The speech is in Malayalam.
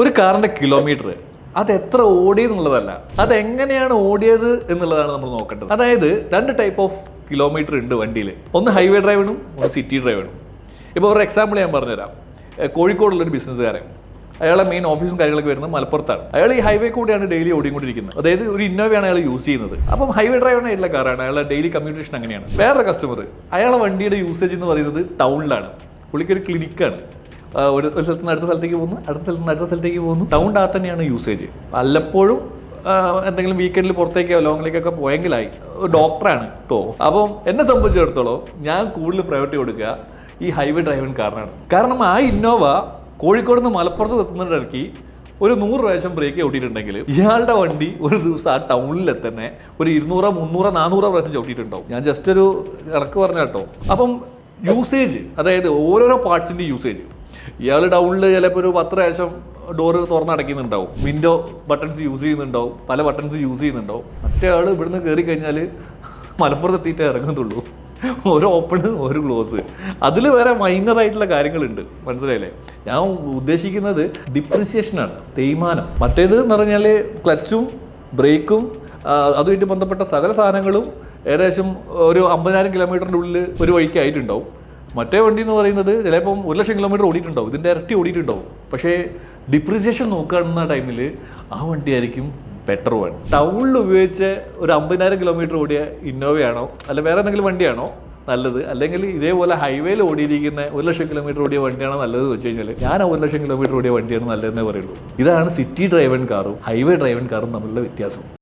ഒരു കാറിൻ്റെ കിലോമീറ്റർ അത് എത്ര ഓടി എന്നുള്ളതല്ല, അതെങ്ങനെയാണ് ഓടിയത് എന്നുള്ളതാണ് നമ്മൾ നോക്കേണ്ടത്. അതായത് രണ്ട് ടൈപ്പ് ഓഫ് കിലോമീറ്റർ ഉണ്ട് വണ്ടിയിൽ. ഒന്ന് ഹൈവേ ഡ്രൈവിനും ഒന്ന് സിറ്റി ഡ്രൈവിനും. ഇപ്പോൾ ഒരു എക്സാമ്പിൾ ഞാൻ പറഞ്ഞുതരാം. കോഴിക്കോടുള്ളൊരു ബിസിനസ്സുകാരൻ, അയാളെ മെയിൻ ഓഫീസും കാര്യങ്ങളൊക്കെ വരുന്നത് മലപ്പുറത്താണ്. അയാൾ ഈ ഹൈവേ കൂടെയാണ് ഡെയിലി ഓടിക്കൊണ്ടിരിക്കുന്നത്. അതായത് ഒരു ഇന്നോവയാണ് അയാൾ യൂസ് ചെയ്യുന്നത്. അപ്പം ഹൈവേ ഡ്രൈവറായിട്ടുള്ള കാറാണ്, അയാളുടെ ഡെയിലി കമ്മ്യൂണിക്കേഷൻ അങ്ങനെയാണ്. വേറൊരു കസ്റ്റമർ, അയാളെ വണ്ടിയുടെ യൂസേജ് എന്ന് പറയുന്നത് ടൗണിലാണ്. പുള്ളിക്കൊരു ക്ലിനിക്കാണ്. ഒരു സ്ഥലത്ത് നിന്ന് അടുത്ത സ്ഥലത്തേക്ക് പോകുന്നു, അടുത്ത സ്ഥലത്ത് നിന്ന് അടുത്ത സ്ഥലത്തേക്ക് പോകുന്നു. ടൗണിൻ്റെ അകത്ത് തന്നെയാണ് യൂസേജ്. വല്ലപ്പോഴും എന്തെങ്കിലും വീക്കെൻഡിൽ പുറത്തേക്കോ ലോങ്ങിലേക്കൊക്കെ പോയെങ്കിലായി. ഡോക്ടറാണ് കേട്ടോ. അപ്പം എന്നെ സംബന്ധിച്ചിടത്തോളം ഞാൻ കൂടുതൽ പ്രയോറിറ്റി കൊടുക്കുക ഈ ഹൈവേ ഡ്രൈവിംഗ് കാറിനാണ്. കാരണം ആ ഇന്നോവ കോഴിക്കോട് നിന്ന് മലപ്പുറത്ത് എത്തുന്നതിനിടയ്ക്ക് ഒരു 100 പ്രാവശ്യം ബ്രേക്ക് ചവിട്ടിയിട്ടുണ്ടെങ്കിൽ ഇയാളുടെ വണ്ടി ഒരു ദിവസം ആ ടൗണിൽ തന്നെ ഒരു 200, 300, 400 പ്രാവശ്യം ചവിട്ടിയിട്ടുണ്ടാവും. ഞാൻ ജസ്റ്റ് ഒരു കണക്ക് പറഞ്ഞ കേട്ടോ. അപ്പം യൂസേജ്, അതായത് ഓരോരോ പാർട്സിൻ്റെ യൂസേജ്. ഇയാൾ ടൗണിൽ ചിലപ്പോൾ ഒരു 10 പ്രാവശ്യം ഡോറ് തുറന്നടയ്ക്കുന്നുണ്ടാവും, വിൻഡോ ബട്ടൺസ് യൂസ് ചെയ്യുന്നുണ്ടാവും, പല ബട്ടൺസ് യൂസ് ചെയ്യുന്നുണ്ടാവും. മറ്റേ ആൾ ഇവിടുന്ന് കയറി കഴിഞ്ഞാൽ മലപ്പുറത്ത് എത്തിയിട്ടേ ഇറങ്ങുന്നുള്ളൂ. ഓരോ ഓപ്പണ് ഒരു ക്ലോസ്. അതിൽ വേറെ മൈനറായിട്ടുള്ള കാര്യങ്ങളുണ്ട്, മനസ്സിലായില്ലേ? ഞാൻ ഉദ്ദേശിക്കുന്നത് ഡിപ്രിസിയേഷനാണ്, തേയ്മാനം. മറ്റേത് എന്ന് പറഞ്ഞാൽ ക്ലച്ചും ബ്രേക്കും അതുമായിട്ട് ബന്ധപ്പെട്ട സകല സാധനങ്ങളും ഏകദേശം ഒരു 50,000 കിലോമീറ്ററിൻ്റെ ഉള്ളിൽ ഒരു വഴിക്കായിട്ടുണ്ടാവും. മറ്റേ വണ്ടി എന്ന് പറയുന്നത് ചിലപ്പം 1,00,000 കിലോമീറ്റർ ഓടിയിട്ടുണ്ടാവും, ഇതിൻ്റെ ഇരട്ടി ഓടിയിട്ടുണ്ടാവും. പക്ഷേ ഡിപ്രിസിയേഷൻ നോക്കുന്ന ടൈമിൽ ആ വണ്ടിയായിരിക്കും ബെറ്റർ വൺ. ടൗണിൽ ഉപയോഗിച്ച് ഒരു 50,000 കിലോമീറ്റർ ഓടിയ ഇന്നോവയാണോ അല്ല വേറെ എന്തെങ്കിലും വണ്ടിയാണോ നല്ലത്, അല്ലെങ്കിൽ ഇതേപോലെ ഹൈവേയിൽ ഓടിയിരിക്കുന്ന 1,00,000 കിലോമീറ്റർ ഓടിയ വണ്ടിയാണോ നല്ലത് വെച്ച് കഴിഞ്ഞാൽ ഞാൻ 1,00,000 കിലോമീറ്റർ ഓടിയ വണ്ടിയാണ് നല്ലതെന്നേ പറയുള്ളൂ. ഇതാണ് സിറ്റി ഡ്രൈവൻ കാറും ഹൈവേ ഡ്രൈവൻ കാറും തമ്മിലുള്ള വ്യത്യാസം.